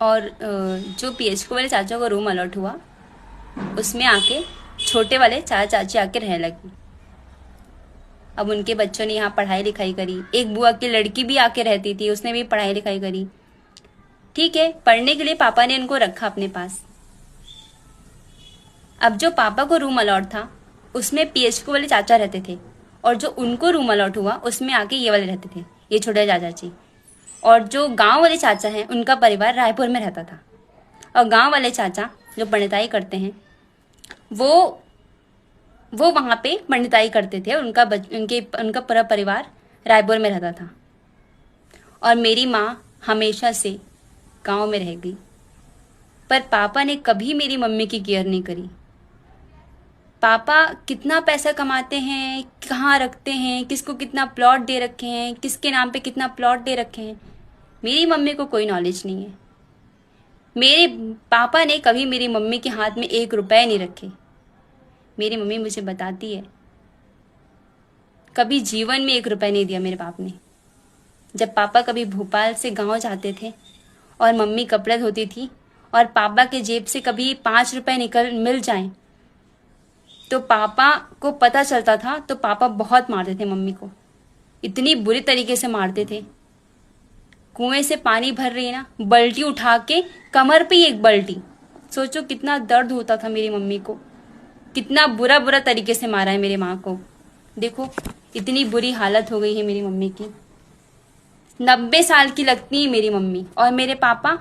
और जो पीएचको वाले चाचा को रूम अलॉट हुआ, उसमें आके छोटे वाले चाचा चाची आके रहने लगी। अब उनके बच्चों ने यहाँ पढ़ाई लिखाई करी। एक बुआ की लड़की भी आके रहती थी, उसने भी पढ़ाई लिखाई करी। ठीक है, पढ़ने के लिए पापा ने उनको रखा अपने पास। अब जो पापा को रूम अलॉट था उसमें पीएचको वाले चाचा रहते थे, और जो उनको रूम अलॉट हुआ उसमें आके ये वाले रहते थे, ये छोटे चाचा जी। और जो गांव वाले चाचा हैं उनका परिवार रायपुर में रहता था। और गांव वाले चाचा जो पंडिताई करते हैं वो वहाँ पे पंडिताई करते थे, और उनका पूरा परिवार रायपुर में रहता था। और मेरी माँ हमेशा से गांव में रह गई, पर पापा ने कभी मेरी मम्मी की केयर नहीं करी। पापा कितना पैसा कमाते हैं, कहाँ रखते हैं, किसको कितना प्लॉट दे रखे हैं, किसके नाम पे कितना प्लॉट दे रखे हैं, मेरी मम्मी को कोई नॉलेज नहीं है। मेरे पापा ने कभी मेरी मम्मी के हाथ में 1 रुपए नहीं रखे। मेरी मम्मी मुझे बताती है, कभी जीवन में 1 रुपए नहीं दिया मेरे बाप ने। जब पापा कभी भोपाल से गांव जाते थे और मम्मी कपड़े धोती थी और पापा के जेब से कभी 5 रुपए मिल जाएं, तो पापा को पता चलता था, तो पापा बहुत मारते थे मम्मी को। इतनी बुरी तरीके से मारते थे। कुएं से पानी भर रही है ना, बाल्टी उठा के कमर पे ही 1 बाल्टी। सोचो कितना दर्द होता था मेरी मम्मी को, कितना बुरा बुरा तरीके से मारा है मेरी माँ को। देखो इतनी बुरी हालत हो गई है मेरी मम्मी की। 90 साल की लगती है मेरी मम्मी, और मेरे पापा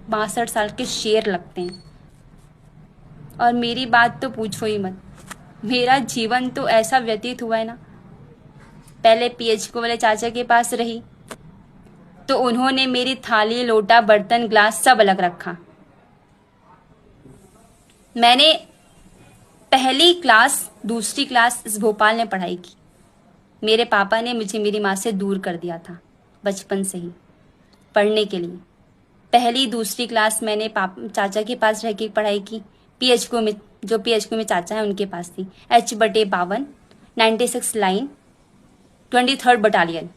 62 साल के शेर लगते हैं। और मेरी बात तो पूछो ही मत। मेरा जीवन तो ऐसा व्यतीत हुआ है ना, पहले पीएचको वाले चाचा के पास रही तो उन्होंने मेरी थाली, लोटा, बर्तन, ग्लास सब अलग रखा। मैंने पहली क्लास, दूसरी क्लास इस भोपाल में पढ़ाई की। मेरे पापा ने मुझे मेरी माँ से दूर कर दिया था बचपन से ही पढ़ने के लिए। पहली दूसरी क्लास मैंने चाचा के पास रह के पढ़ाई की, पीएचको में, जो पीएचको में चाचा है उनके पास थी। H/52 96 लाइन 23rd बटालियन,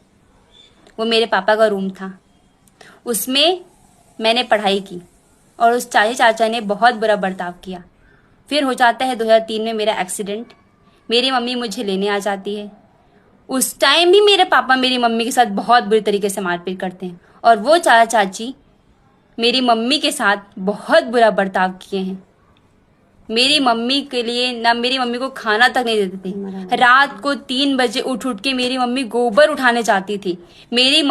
वो मेरे पापा का रूम था। उसमें मैंने पढ़ाई की, और उस चाचा ने बहुत बुरा बर्ताव किया। फिर हो जाता है 2003 में मेरा एक्सीडेंट। मेरी मम्मी मुझे लेने आ जाती है। उस टाइम भी मेरे पापा मेरी मम्मी के साथ बहुत बुरी तरीके से मारपीट करते हैं, और वो चाचा चाची मेरी मम्मी के साथ बहुत बुरा बर्ताव किए हैं। मेरी मम्मी के लिए ना, मेरी मम्मी को खाना तक नहीं देते थे। रात को 3 बजे उठ के मेरी मम्मी गोबर उठाने जाती थी। मेरी